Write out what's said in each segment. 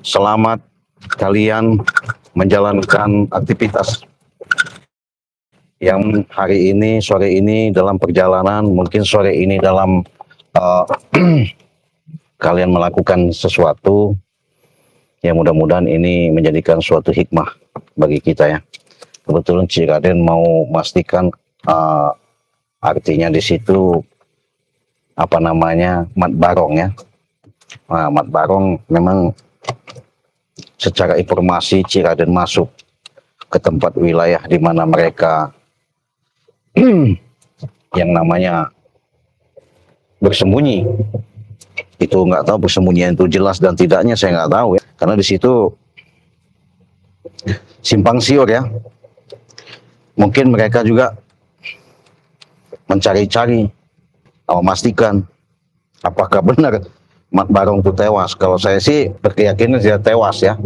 Selamat kalian menjalankan aktivitas yang hari ini, sore ini dalam perjalanan, mungkin sore ini dalam uh, kalian melakukan sesuatu yang mudah-mudahan ini menjadikan suatu hikmah bagi kita ya. Kebetulan Ciraden mau memastikan artinya di situ apa namanya mat barong ya. Nah, mat barong memang secara informasi Ciraden masuk ke tempat wilayah di mana mereka yang namanya bersembunyi. Itu nggak tahu bersembunyian itu jelas dan tidaknya saya nggak tahu ya, karena di situ simpang siur ya. Mungkin mereka juga mencari-cari, memastikan apakah benar Mat Barong itu tewas. Kalau saya sih berkeyakinan dia tewas ya,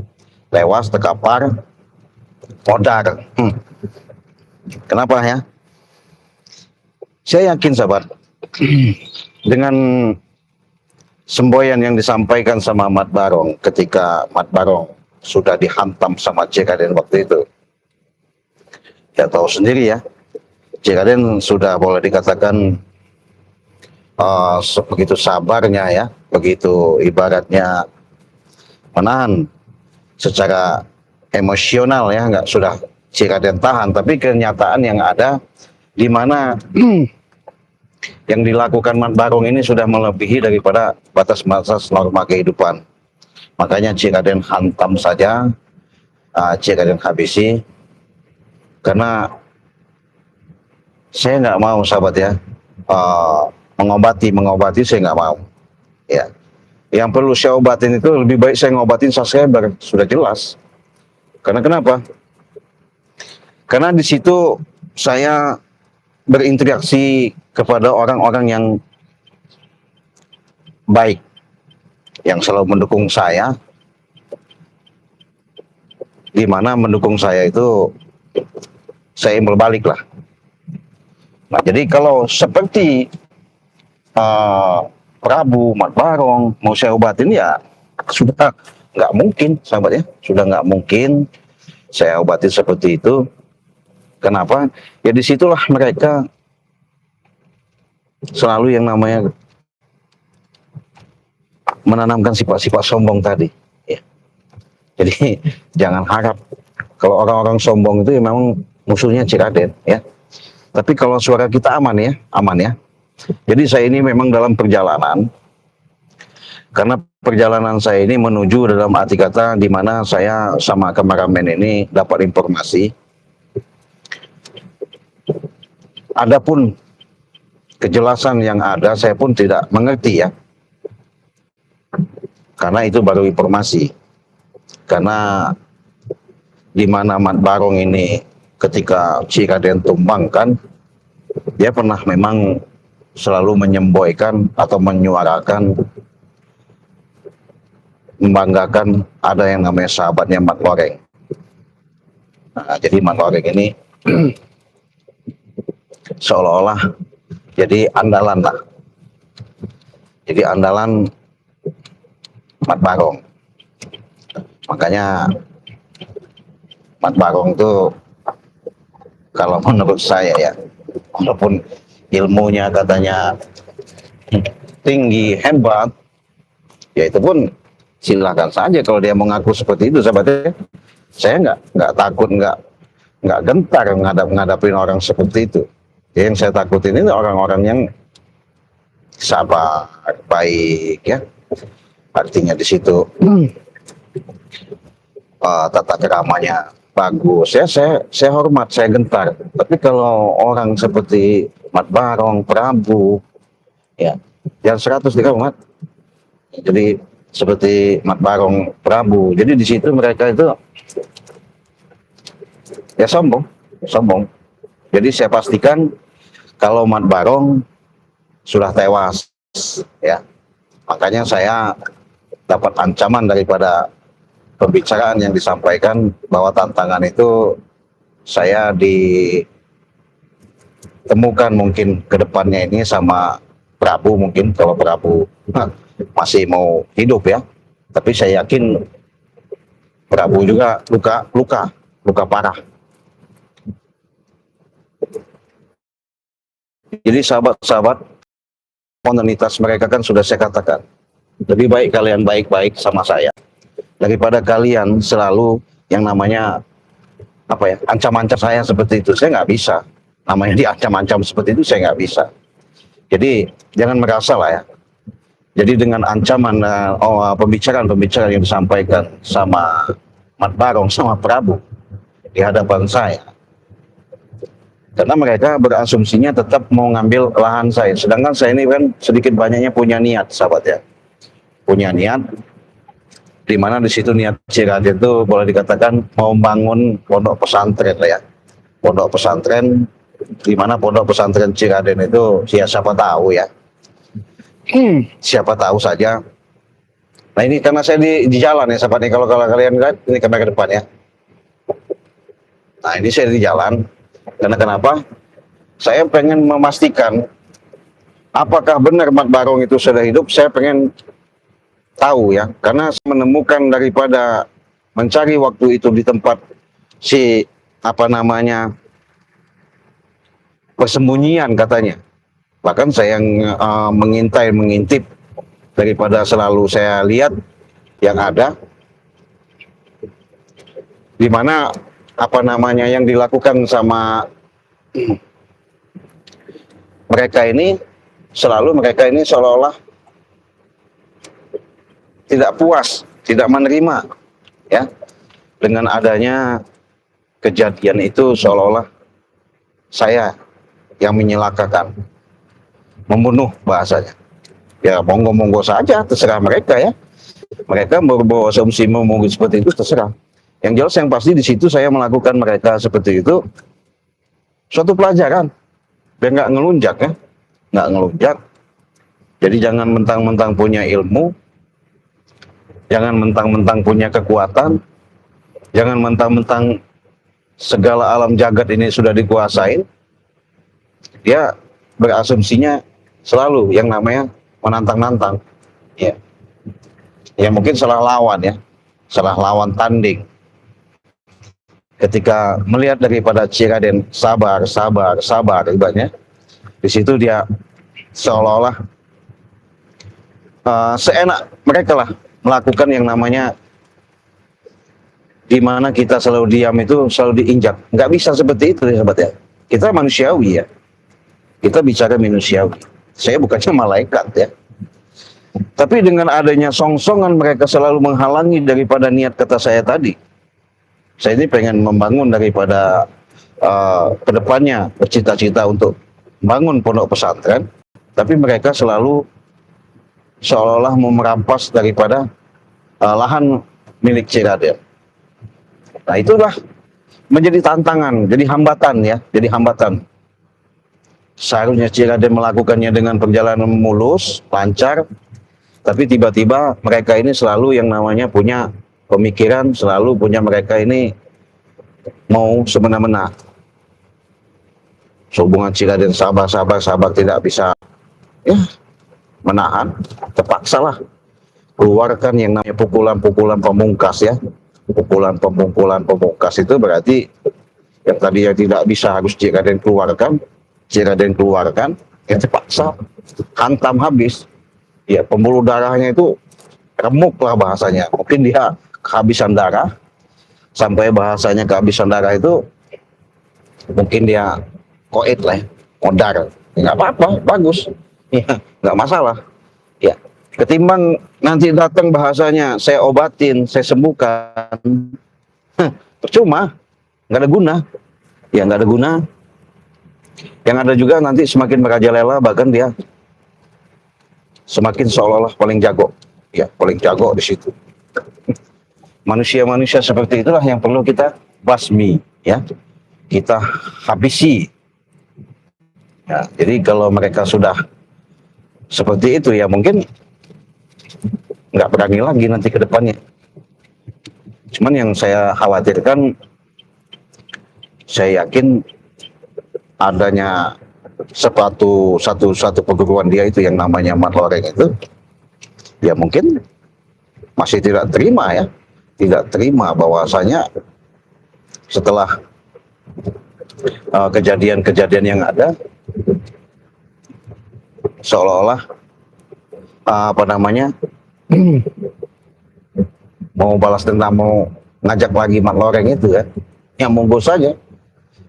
tewas terkapar modar. Kenapa ya? Saya yakin sahabat, dengan semboyan yang disampaikan sama Mat Barong ketika Mat Barong sudah dihantam sama Ciraden waktu itu, ya tahu sendiri ya, Ciraden sudah boleh dikatakan begitu sabarnya ya, begitu ibaratnya menahan secara emosional ya, nggak sudah Ciraden tahan, tapi kenyataan yang ada di mana yang dilakukan Mat Barong ini sudah melebihi daripada batas-batas norma kehidupan. Makanya Ciraden hantam saja, Ciraden habisi, karena saya nggak mau sahabat ya, mengobati saya nggak mau ya. Yang perlu saya obatin itu lebih baik saya ngobatin subscriber, sudah jelas. Karena kenapa? Karena di situ saya berinteraksi kepada orang-orang yang baik, yang selalu mendukung saya, di mana mendukung saya itu saya berbalik lah. Nah, jadi kalau seperti Prabu, Mat Barong mau saya obatin ya sudah nggak mungkin sahabat ya, sudah nggak mungkin saya obatin seperti itu. Kenapa? Ya disitulah mereka selalu yang namanya menanamkan sifat-sifat sombong tadi ya. Jadi jangan harap kalau orang-orang sombong itu ya memang musuhnya Ciraden ya. Tapi kalau suara kita aman ya. Jadi saya ini memang dalam perjalanan, karena perjalanan saya ini menuju dalam arti kata di mana saya sama kameramen ini dapat informasi. Adapun kejelasan yang ada saya pun tidak mengerti ya, karena itu baru informasi. Karena di mana Mat Barong ini ketika Ciraden tumbangkan, dia pernah memang selalu menyemboykan atau menyuarakan, membanggakan ada yang namanya sahabatnya Mat Loreng. Nah, jadi Mat Loreng ini seolah-olah jadi andalan lah, jadi andalan Mat Barong. Makanya Mat Barong itu kalau menurut saya ya, walaupun ilmunya katanya tinggi hebat, ya itu pun silakan saja kalau dia mengaku seperti itu sahabatnya. Saya nggak takut, nggak gentar ngadapin orang seperti itu. Yang saya takutin ini orang-orang yang sabar, baik ya. Artinya di situ tata keramanya bagus ya, saya hormat, saya gentar. Tapi kalau orang seperti Mat Barong, Prabu ya, yang 100 dihormat. Jadi seperti Mat Barong, Prabu. Jadi di situ mereka itu ya sombong. Jadi saya pastikan kalau Mat Barong sudah tewas ya. Makanya saya dapat ancaman daripada pembicaraan yang disampaikan bahwa tantangan itu saya ditemukan mungkin ke depannya ini sama Prabu, mungkin kalau Prabu masih mau hidup ya. Tapi saya yakin Prabu juga luka parah. Jadi sahabat-sahabat, komunitas mereka kan sudah saya katakan, lebih baik kalian baik-baik sama saya daripada kalian selalu yang namanya apa ya, ancam-ancam saya seperti itu. Saya nggak bisa, namanya diancam-ancam seperti itu saya nggak bisa. Jadi jangan merasa lah ya. Jadi dengan ancaman pembicaraan-pembicaraan yang disampaikan sama Mat Barong sama Prabu di hadapan saya, karena mereka berasumsinya tetap mau ngambil lahan saya, sedangkan saya ini kan sedikit banyaknya punya niat, sahabat ya, punya niat, di mana di situ niat Ciraden itu boleh dikatakan mau bangun pondok pesantren lah ya, pondok pesantren, di mana pondok pesantren Ciraden itu ya siapa tahu ya, siapa tahu saja. Nah ini karena saya di jalan ya sahabat nih, kalau kalian lihat ini kamera ke depan ya. Nah ini saya di jalan, karena kenapa? Saya pengen memastikan apakah benar Mat Barong itu sudah hidup. Saya pengen tahu ya, karena saya menemukan daripada mencari waktu itu di tempat si apa namanya persembunyian katanya. Bahkan saya yang mengintai, mengintip daripada selalu saya lihat yang ada, di mana apa namanya yang dilakukan sama mereka ini, selalu mereka ini seolah-olah tidak puas, tidak menerima ya dengan adanya kejadian itu, seolah-olah saya yang menyelakakan, membunuh bahasanya. Ya monggo-monggo saja, terserah mereka ya. Mereka berbawa asumsi mau seperti itu, terserah. Yang jelas yang pasti di situ saya melakukan mereka seperti itu suatu pelajaran, biar nggak ngelunjak ya, nggak ngelunjak. Jadi jangan mentang-mentang punya ilmu, jangan mentang-mentang punya kekuatan, jangan mentang-mentang segala alam jagat ini sudah dikuasain. Dia berasumsinya selalu yang namanya menantang-nantang, ya. Ya mungkin salah lawan ya, salah lawan tanding. Ketika melihat daripada Ciraden sabar ibaratnya, di situ dia seolah-olah seenak mereka lah melakukan yang namanya, di mana kita selalu diam itu selalu diinjak. Nggak bisa seperti itu ya sahabat ya. Kita manusiawi ya, kita bicara manusiawi. Saya bukannya malaikat ya. Tapi dengan adanya songsongan mereka selalu menghalangi daripada niat kata saya tadi. Saya ini pengen membangun daripada kedepannya, bercita-cita untuk bangun pondok pesantren. Tapi mereka selalu seolah-olah mau merampas daripada lahan milik Ciraden. Nah itulah menjadi tantangan, jadi hambatan ya, jadi hambatan. Seharusnya Ciraden melakukannya dengan perjalanan mulus, lancar, tapi tiba-tiba mereka ini selalu yang namanya punya pemikiran, selalu punya mereka ini mau semena-mena. Hubungan Ciraden sabar tidak bisa ya menahan, terpaksalah keluarkan yang namanya pukulan-pukulan pamungkas ya. Pukulan-pukulan pamungkas itu berarti yang tadi yang tidak bisa harus Ciraden keluarkan, ya terpaksa hantam habis. Ya pembuluh darahnya itu remuk lah bahasanya. Mungkin dia kehabisan darah, sampai bahasanya kehabisan darah itu mungkin dia koit lah, modar. Nggak apa-apa, bagus. Ya, nggak masalah. Ya, ketimbang nanti datang bahasanya saya obatin, saya sembuhkan, percuma, nggak ada guna. Ya nggak ada guna. Yang ada juga nanti semakin merajalela, bahkan dia semakin seolah-olah paling jago. Ya, paling jago di situ. Manusia-manusia seperti itulah yang perlu kita basmi, ya. Kita habisi. Ya, jadi kalau mereka sudah seperti itu ya mungkin nggak berani lagi nanti ke depannya. Cuman yang saya khawatirkan, saya yakin adanya satu perguruan dia itu yang namanya Mat Loreng itu, ya mungkin masih tidak terima ya, tidak terima bahwasanya setelah kejadian-kejadian yang ada, seolah-olah apa namanya mau balas dendam, mau ngajak lagi Mat Loreng itu ya, yang monggo saja.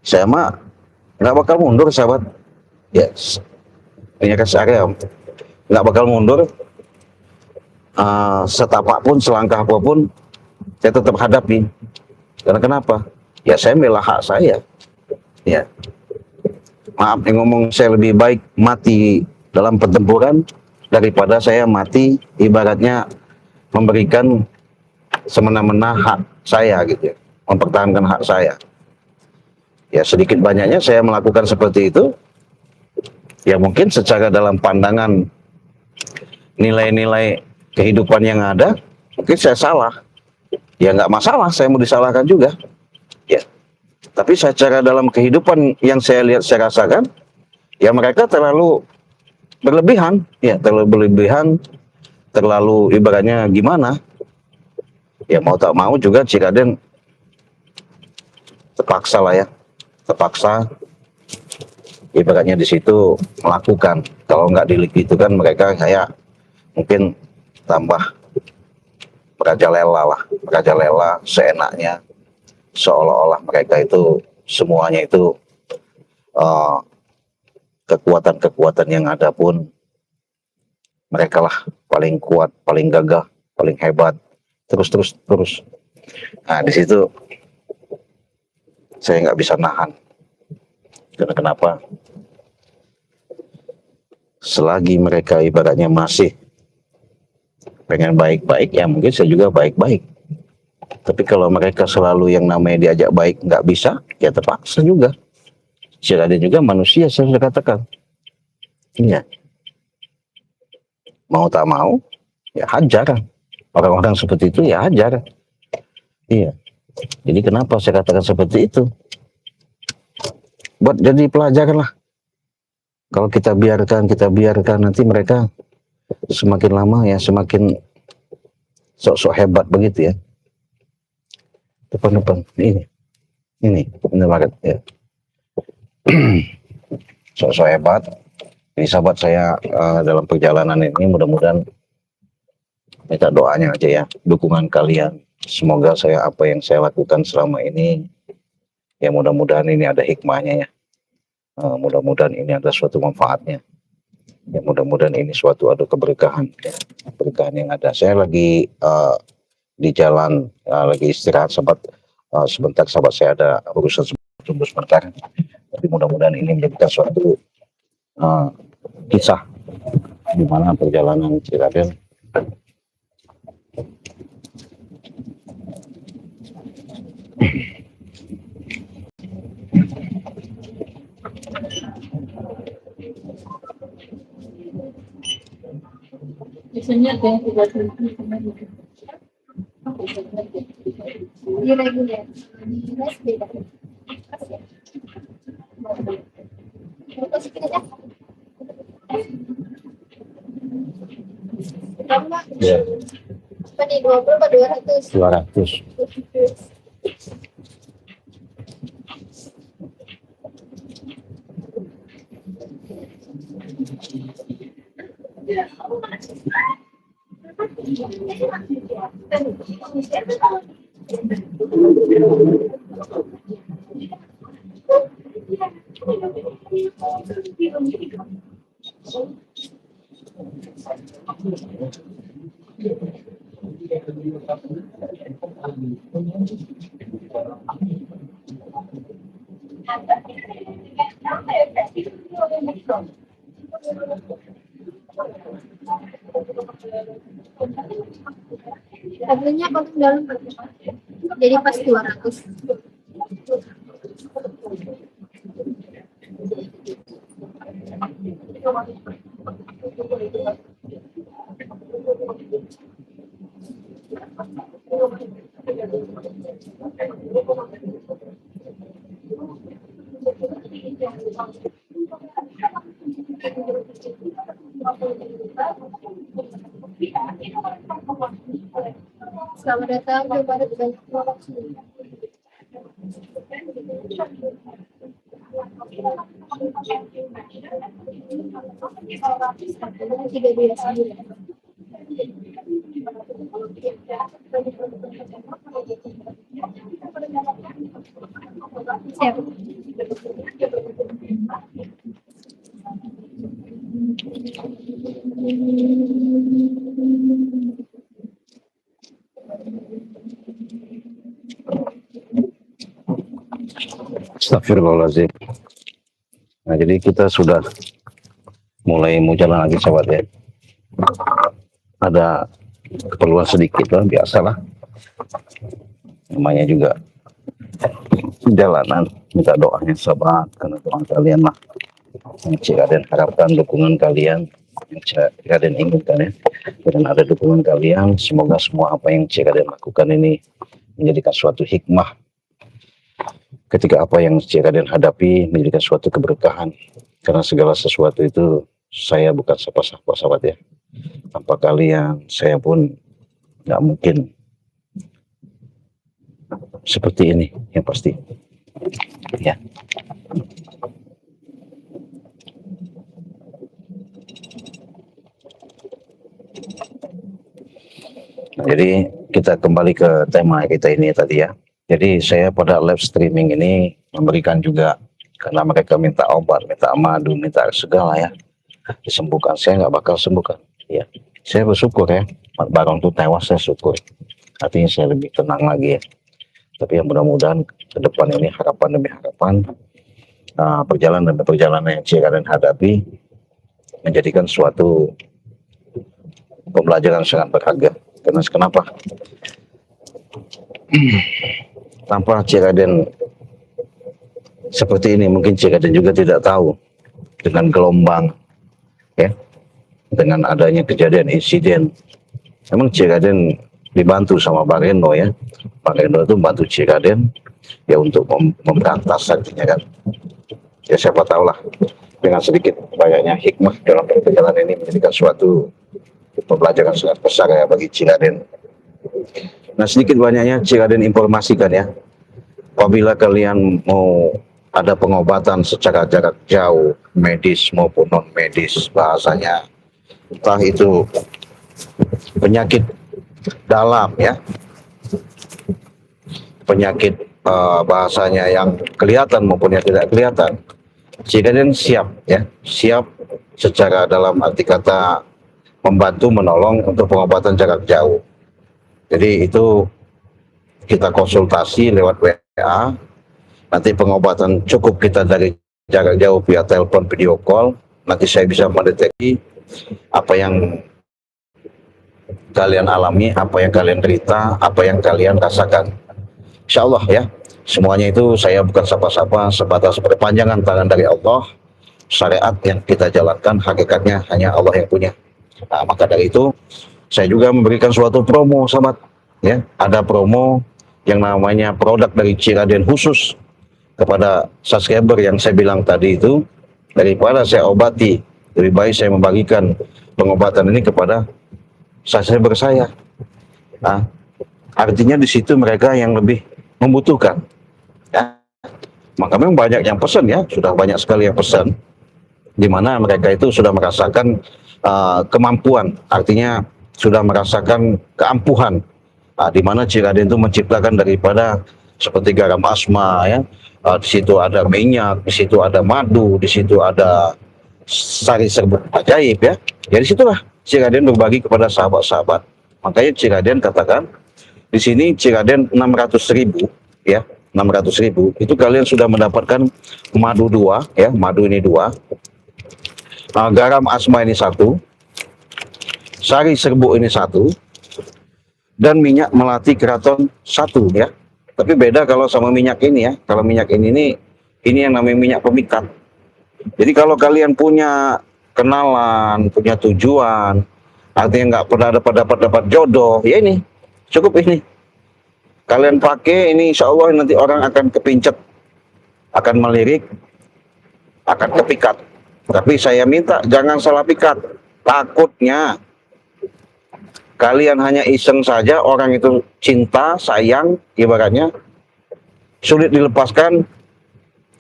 Saya mah nggak bakal mundur, sahabat. Ya, punya saya nggak bakal mundur. Setapak pun, selangkah apapun, saya tetap hadapi. Karena kenapa? Ya saya bela hak saya. Ya, maaf yang ngomong, saya lebih baik mati dalam pertempuran daripada saya mati ibaratnya memberikan semena-mena hak saya gitu ya, mempertahankan hak saya. Ya sedikit banyaknya saya melakukan seperti itu. Ya mungkin secara dalam pandangan nilai-nilai kehidupan yang ada, mungkin saya salah. Ya nggak masalah, saya mau disalahkan juga. Ya, tapi secara dalam kehidupan yang saya lihat, saya rasakan, ya mereka terlalu berlebihan, ya terlalu berlebihan, terlalu ibaratnya gimana? Ya mau tak mau juga Ciraden terpaksa lah ya, terpaksa ibaratnya di situ melakukan. Kalau nggak itu kan mereka kayak mungkin tambah merajalela lah, merajalela seenaknya, seolah-olah mereka itu semuanya itu kekuatan-kekuatan yang ada pun mereka lah paling kuat, paling gagah, paling hebat, terus. Nah di situ saya nggak bisa nahan. Karena kenapa? Selagi mereka ibaratnya masih pengen baik-baik, ya mungkin saya juga baik-baik. Tapi kalau mereka selalu yang namanya diajak baik nggak bisa, ya terpaksa juga. Ciraden juga manusia, saya sudah katakan. Iya. Mau tak mau, ya hajar. Orang-orang seperti itu ya hajar. Iya. Jadi kenapa saya katakan seperti itu? Buat jadi pelajaran lah. Kalau kita biarkan nanti mereka semakin lama ya semakin sok-sok hebat begitu ya. Depan ini banget ya. Sok-sok hebat. Ini sahabat saya dalam perjalanan ini mudah-mudahan minta doanya aja ya, dukungan kalian. Semoga apa yang saya lakukan selama ini ya mudah-mudahan ini ada hikmahnya ya. Mudah-mudahan ini ada suatu manfaatnya. Ya mudah-mudahan ini suatu ada keberkahan ya. Keberkahan yang ada. Saya lagi di jalan lagi istirahat sahabat, sebentar sahabat, saya ada urusan sebentar. Tapi mudah-mudahan ini menjadikan suatu kisah di mana perjalanan Ciraden biasanya ada yang tidak reguler, beda. ya. Apa nih, 20 atau 200? 200. Harganya paling dalam jadi pas 200. Selamat datang kepada banyak orang. Tiga biasa. Siap. Astagfirullahaladzim. Nah, jadi kita sudah mulai mau jalan lagi sahabat ya. Ada keperluan sedikit lah, biasalah. Namanya juga jalanan, minta doanya sahabat, karena doa kalian lah. Yang Ciraden harapkan dukungan kalian, yang Ciraden inginkan ya. Dan ada dukungan kalian, semoga semua apa yang Ciraden lakukan ini menjadikan suatu hikmah. Ketika apa yang Ciraden hadapi menjadikan suatu keberkahan. Karena segala sesuatu itu saya bukan siapa-siapa sahabat ya. Tanpa kalian saya pun nggak mungkin seperti ini yang pasti ya. Nah, jadi kita kembali ke tema kita ini tadi ya. Jadi saya pada live streaming ini memberikan juga, karena mereka minta obat, minta madu, minta segala ya, disembuhkan. Saya nggak bakal sembuhkan ya. Saya bersyukur ya, barang itu tewas saya syukur, artinya saya lebih tenang lagi ya. Tapi yang mudah-mudahan ke depan ini harapan demi harapan, perjalanan demi perjalanan yang Ciraden hadapi menjadikan suatu pembelajaran sangat berharga. Karena kenapa? Tanpa Ciraden seperti ini, mungkin Ciraden juga tidak tahu dengan gelombang ya, dengan adanya kejadian insiden. Memang Ciraden dibantu sama Pak Reno ya. Pak Reno itu membantu Ciraden ya untuk memberantas artinya kan. Ya siapa tahu lah dengan sedikit banyaknya hikmah dalam perjalanan ini menjadikan suatu pembelajaran sangat besar ya bagi Ciraden. Nah, sedikit banyaknya Ciraden informasikan ya, apabila kalian mau ada pengobatan secara jarak jauh, medis maupun non medis bahasanya, entah itu penyakit dalam ya, penyakit bahasanya yang kelihatan maupun yang tidak kelihatan, Ciraden siap ya, siap secara dalam arti kata membantu menolong untuk pengobatan jarak jauh. Jadi itu kita konsultasi lewat WA, nanti pengobatan cukup kita dari jarak jauh via telepon, video call, nanti saya bisa mendeteksi apa yang kalian alami, apa yang kalian derita, apa yang kalian rasakan. Insya Allah ya, semuanya itu saya bukan siapa-siapa, sebatas perpanjangan tangan dari Allah. Syariat yang kita jalankan hakikatnya hanya Allah yang punya. Nah, maka dari itu saya juga memberikan suatu promo sahabat ya. Ada promo yang namanya produk dari Ciraden khusus kepada subscriber yang saya bilang tadi itu. Daripada saya obati, lebih baik saya membagikan pengobatan ini kepada subscriber saya. Nah, artinya di situ mereka yang lebih membutuhkan ya. Maka memang banyak yang pesan ya, sudah banyak sekali yang pesan, di mana mereka itu sudah merasakan kemampuan, artinya sudah merasakan keampuhan, di mana Ciraden itu menciptakan daripada seperti garam asma ya, di situ ada minyak, di situ ada madu, di situ ada sari serbuk ajaib ya. Jadi situlah Ciraden berbagi kepada sahabat-sahabat. Makanya Ciraden katakan di sini Ciraden 600.000 ya, 600.000 itu kalian sudah mendapatkan madu 2 ya, madu ini 2. Garam asma ini 1, sari serbuk ini 1, dan minyak melati keraton 1 ya. Tapi beda kalau sama minyak ini ya. Kalau minyak ini yang namanya minyak pemikat. Jadi kalau kalian punya kenalan, punya tujuan, artinya nggak pernah dapat jodoh, ya ini cukup ini. Kalian pakai ini, insya Allah nanti orang akan kepincet, akan melirik, akan kepikat. Tapi saya minta jangan salah pikat. Takutnya kalian hanya iseng saja, orang itu cinta, sayang, ibaratnya sulit dilepaskan,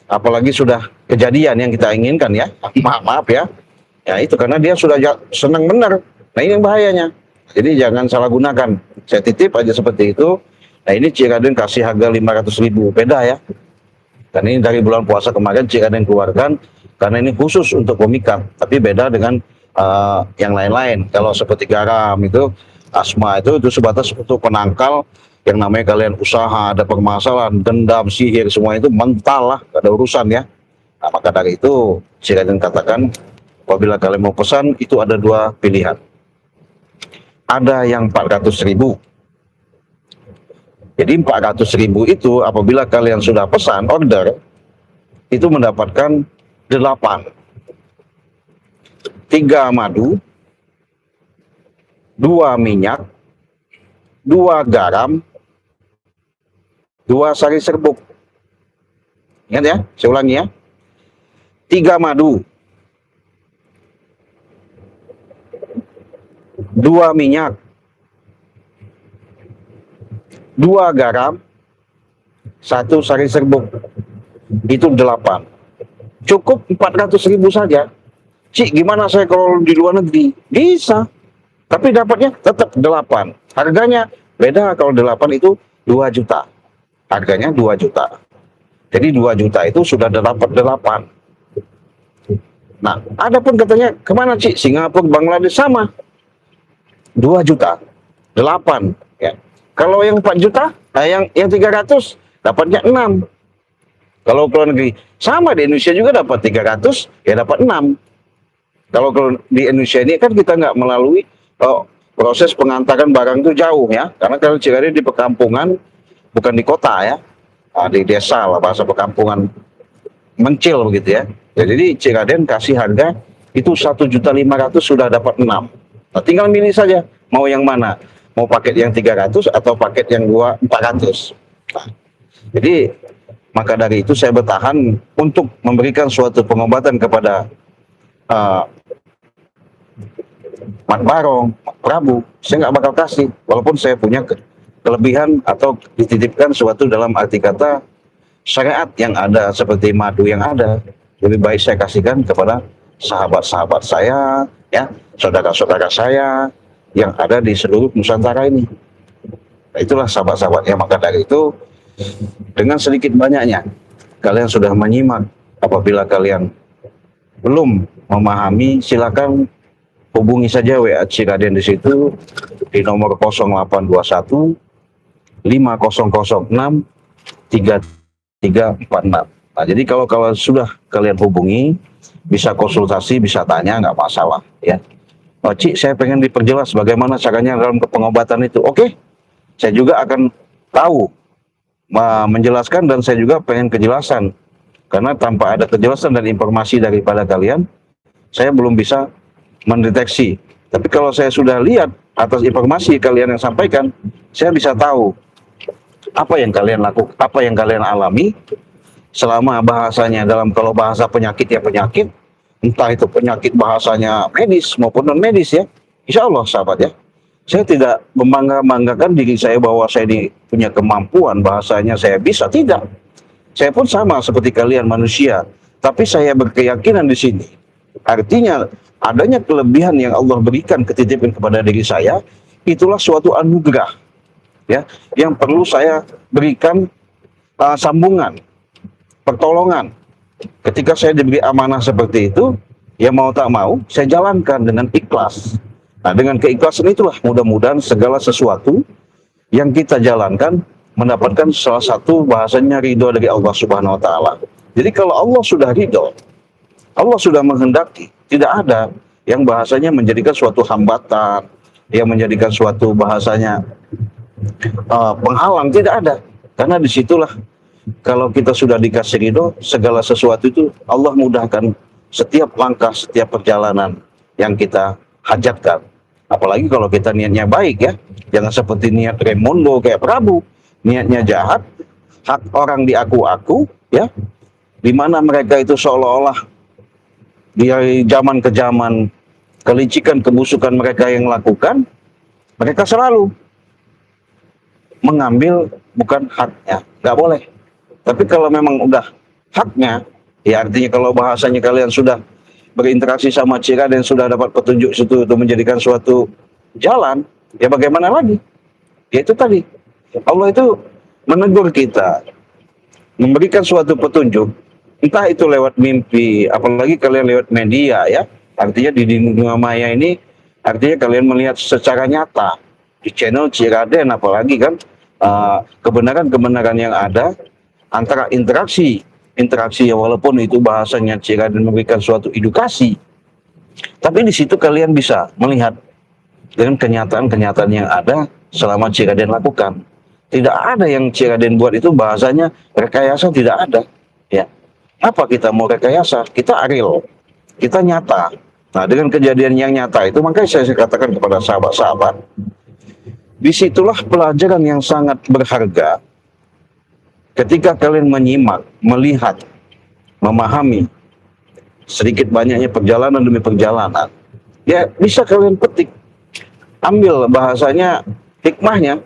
apalagi sudah kejadian yang kita inginkan ya, maaf ya, ya itu karena dia sudah senang benar. Nah ini yang bahayanya. Jadi jangan salah gunakan. Saya titip aja seperti itu. Nah ini Ciraden kasih harga 500.000, beda ya. Karena ini dari bulan puasa kemarin Ciraden keluarkan, karena ini khusus untuk pemikat. Tapi beda dengan yang lain-lain. Kalau seperti garam itu, asma itu sebatas untuk penangkal. Yang namanya kalian usaha, ada permasalahan, dendam, sihir, semua itu mental lah, gak ada urusan ya. Nah, maka dari itu, Ciraden katakan, apabila kalian mau pesan, itu ada dua pilihan. Ada yang 400.000. Jadi 400.000 itu, apabila kalian sudah pesan, order, itu mendapatkan 8. 3 madu, 2 minyak, 2 garam, 2 sari serbuk. Ingat ya, saya ulangi ya. 3 madu, 2 minyak, 2 garam, 1 sari serbuk. Itu 8. Cukup 400.000 saja. Cik, gimana saya kalau di luar negeri? Bisa. Tapi dapatnya tetap 8. Harganya beda, kalau 8 itu 2 juta. Harganya 2 juta. Jadi 2 juta itu sudah dapat 8. Nah, ada pun katanya, kemana Cik? Singapura, Bangladesh, sama. 2 juta. 8. Ya. Kalau yang 4 juta, yang 300, dapatnya 6. Kalau ke luar negeri, sama di Indonesia juga dapat 300, ya dapat 6. Kalau di Indonesia ini kan kita nggak melalui proses pengantaran barang itu jauh ya. Karena kalau Ciraden di perkampungan, bukan di kota ya, di desa lah, bahasa perkampungan, mencil begitu ya. Jadi Ciraden kasih harga itu 1.500.000 sudah dapat 6. Nah, tinggal milih saja mau yang mana, mau paket yang 300 atau paket yang 400. Nah, jadi maka dari itu saya bertahan untuk memberikan suatu pengobatan kepada Mat Barong, Mat Prabu. Saya nggak bakal kasih, walaupun saya punya kelebihan atau dititipkan suatu dalam arti kata syariat yang ada seperti madu yang ada. Lebih baik saya kasihkan kepada sahabat-sahabat saya, ya, saudara-saudara saya yang ada di seluruh Nusantara ini. Nah, itulah sahabat-sahabatnya. Maka dari itu, dengan sedikit banyaknya kalian sudah menyimak. Apabila kalian belum memahami, silakan hubungi saja WA Ciraden di situ di nomor 0821 5006 3346. Nah, jadi kalau sudah kalian hubungi, bisa konsultasi, bisa tanya, nggak masalah ya. Oh, Cik, saya pengen diperjelas bagaimana caranya dalam pengobatan itu. Oke, saya juga akan tahu menjelaskan, dan saya juga pengen kejelasan, karena tanpa ada kejelasan dan informasi daripada kalian, saya belum bisa mendeteksi. Tapi kalau saya sudah lihat atas informasi kalian yang sampaikan, saya bisa tahu apa yang kalian lakukan, apa yang kalian alami selama bahasanya dalam, kalau bahasa penyakit ya penyakit, entah itu penyakit bahasanya medis maupun non medis ya. Insya Allah sahabat ya, saya tidak membanggakan diri saya bahwa saya punya kemampuan bahasanya saya bisa, tidak. Saya pun sama seperti kalian manusia, tapi saya berkeyakinan di sini. Artinya adanya kelebihan yang Allah berikan, ketitipkan kepada diri saya, itulah suatu anugerah ya, yang perlu saya berikan sambungan, pertolongan. Ketika saya diberi amanah seperti itu, ya mau tak mau saya jalankan dengan ikhlas. Nah, dengan keikhlasan itulah mudah-mudahan segala sesuatu yang kita jalankan mendapatkan salah satu bahasanya ridho dari Allah Subhanahu wa Ta'ala. Jadi kalau Allah sudah ridho, Allah sudah menghendaki, tidak ada yang bahasanya menjadikan suatu hambatan, yang menjadikan suatu bahasanya penghalang, tidak ada. Karena disitulah kalau kita sudah dikasih ridho, segala sesuatu itu Allah mudahkan setiap langkah, setiap perjalanan yang kita hajatkan. Apalagi kalau kita niatnya baik ya, jangan seperti niat Raimundo kayak Prabu, niatnya jahat, hak orang diaku-aku ya, dimana mereka itu seolah-olah dari zaman ke zaman kelicikan kebusukan mereka yang lakukan, Mereka selalu mengambil bukan haknya, nggak boleh. Tapi kalau memang udah haknya, ya artinya kalau bahasanya kalian sudah berinteraksi sama Cira dan sudah dapat petunjuk situ untuk menjadikan suatu jalan, ya bagaimana lagi? Ya itu tadi, Allah itu menegur kita, memberikan suatu petunjuk, entah itu lewat mimpi, apalagi kalian lewat media ya. Artinya di dunia maya ini, artinya kalian melihat secara nyata di channel Ciraden, apalagi kan kebenaran-kebenaran yang ada antara interaksi ya, walaupun itu bahasanya Ciraden memberikan suatu edukasi, tapi di situ kalian bisa melihat dengan kenyataan-kenyataan yang ada selama Ciraden lakukan. Tidak ada yang Ciraden buat itu bahasanya rekayasa, tidak ada. Ya, apa kita mau rekayasa? Kita real, kita nyata. Nah, dengan kejadian yang nyata itu, makanya saya katakan kepada sahabat-sahabat, disitulah pelajaran yang sangat berharga. Ketika kalian menyimak, melihat, memahami sedikit banyaknya perjalanan demi perjalanan, ya bisa kalian petik, ambil bahasanya, hikmahnya.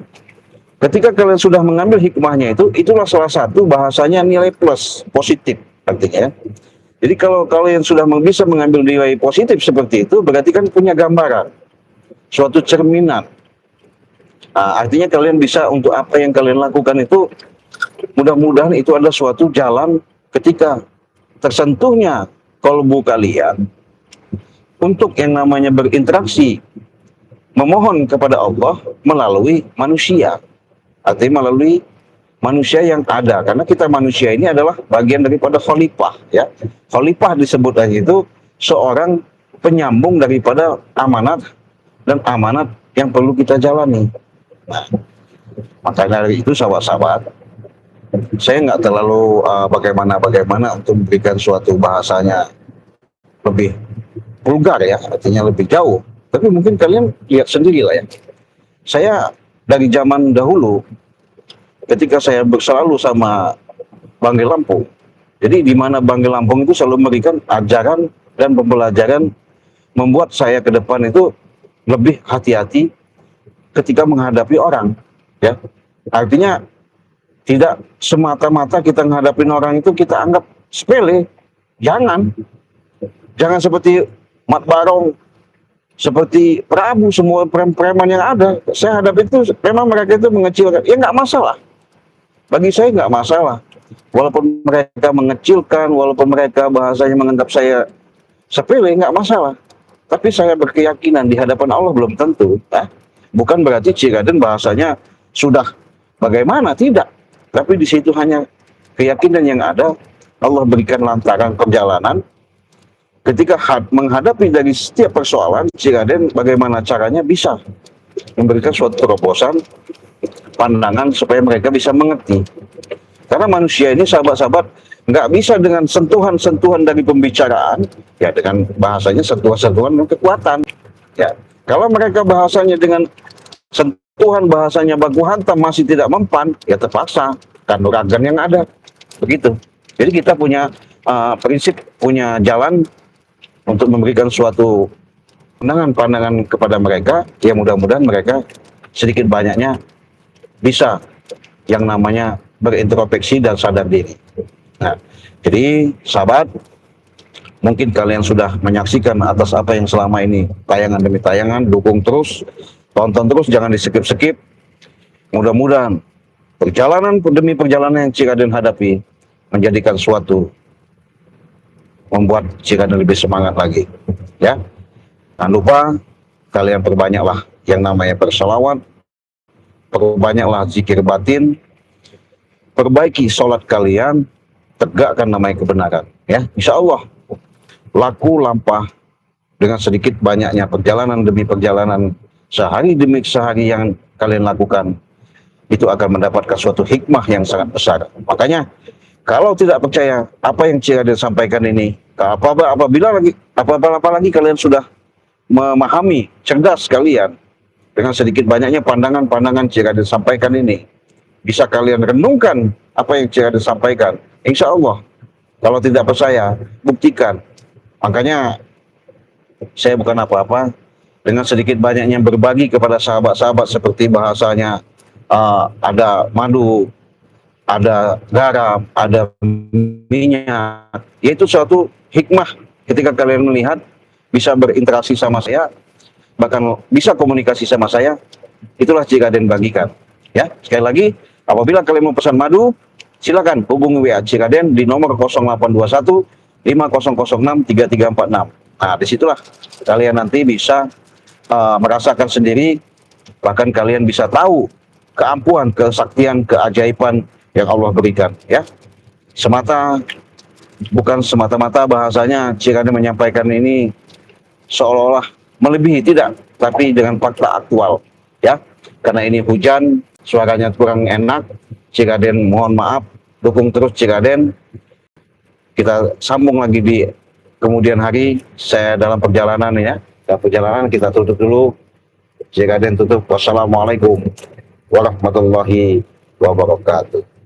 Ketika kalian sudah mengambil hikmahnya itu, itulah salah satu bahasanya nilai plus, positif artinya. Jadi kalau kalian sudah bisa mengambil nilai positif seperti itu, berarti kan punya gambaran, suatu cerminan. Nah, artinya kalian bisa untuk apa yang kalian lakukan itu, mudah-mudahan itu adalah suatu jalan ketika tersentuhnya kolbu kalian untuk yang namanya berinteraksi, memohon kepada Allah melalui manusia. Artinya melalui manusia yang ada, karena kita manusia ini adalah bagian daripada khalifah ya. Khalifah disebut aja itu seorang penyambung daripada amanat dan amanat yang perlu kita jalani. Nah, makanya dari itu sahabat-sahabat, saya nggak terlalu bagaimana untuk memberikan suatu bahasanya lebih vulgar ya, artinya lebih jauh. Tapi mungkin kalian lihat sendiri lah ya. Saya dari zaman dahulu, ketika saya selalu sama Banggai Lampung, jadi di mana Banggai Lampung itu selalu memberikan ajaran dan pembelajaran membuat saya ke depan itu lebih hati-hati ketika menghadapi orang, ya. Artinya tidak semata-mata kita menghadapi orang itu kita anggap sepele. Jangan seperti Mat Barong, seperti Prabu, semua preman yang ada. Saya hadapi itu, memang mereka itu mengecilkan. Ya nggak masalah. Bagi saya nggak masalah. Walaupun mereka mengecilkan, walaupun mereka bahasanya menganggap saya sepele, nggak masalah. Tapi saya berkeyakinan di hadapan Allah belum tentu. Bukan berarti Ciraden bahasanya sudah bagaimana, tidak. Tapi di situ hanya keyakinan yang ada. Allah berikan lantaran perjalanan. Ketika menghadapi dari setiap persoalan, Ciraden bagaimana caranya bisa memberikan suatu terobosan, pandangan supaya mereka bisa mengerti. Karena manusia ini sahabat-sahabat nggak bisa dengan sentuhan-sentuhan dari pembicaraan, ya dengan bahasanya sentuhan-sentuhan dan kekuatan. Ya, kalau mereka bahasanya dengan sentuhan, bahasanya baku hantam masih tidak mempan, ya terpaksa kanuragan yang ada. Begitu. Jadi kita punya prinsip, punya jalan untuk memberikan suatu pandangan-pandangan kepada mereka, ya mudah-mudahan mereka sedikit banyaknya bisa yang namanya berintrospeksi dan sadar diri. Nah, jadi sahabat, mungkin kalian sudah menyaksikan atas apa yang selama ini tayangan demi tayangan, dukung terus, tonton terus, jangan di-skip-skip. Mudah-mudahan perjalanan demi perjalanan yang Ciraden hadapi menjadikan suatu, membuat Ciraden lebih semangat lagi, ya. Jangan lupa kalian perbanyaklah yang namanya berselawat, perbanyaklah zikir batin, perbaiki sholat kalian, tegakkan namanya kebenaran, ya. Insya Allah laku lampah dengan sedikit banyaknya perjalanan demi perjalanan, sehari demi sehari yang kalian lakukan, itu akan mendapatkan suatu hikmah yang sangat besar. Makanya kalau tidak percaya apa yang Ciraden sampaikan ini, apalagi kalian sudah memahami, cerdas kalian dengan sedikit banyaknya pandangan-pandangan Ciraden sampaikan ini, bisa kalian renungkan apa yang Ciraden sampaikan. Insya Allah, kalau tidak percaya, buktikan. Makanya saya bukan apa-apa, dengan sedikit banyaknya berbagi kepada sahabat-sahabat seperti bahasanya ada madu, ada garam, ada minyak, yaitu suatu hikmah ketika kalian melihat bisa berinteraksi sama saya, bahkan bisa komunikasi sama saya, itulah Cikaden bagikan. Ya, sekali lagi, apabila kalian mau pesan madu, silakan hubungi WA Cikaden di nomor 0821 5006 3346. Nah, disitulah kalian nanti bisa merasakan sendiri, bahkan kalian bisa tahu keampuhan, kesaktian, keajaiban yang Allah berikan. Ya, bukan semata-mata bahasanya Cikaden menyampaikan ini seolah-olah melebihi, tidak, tapi dengan fakta aktual. Ya, karena ini hujan, suaranya kurang enak, Cikaden mohon maaf, dukung terus Cikaden. Kita sambung lagi di kemudian hari. Saya dalam perjalanan ya. Perjalanan kita tutup dulu. Cikaden tutup. Wassalamualaikum warahmatullahi wabarakatuh.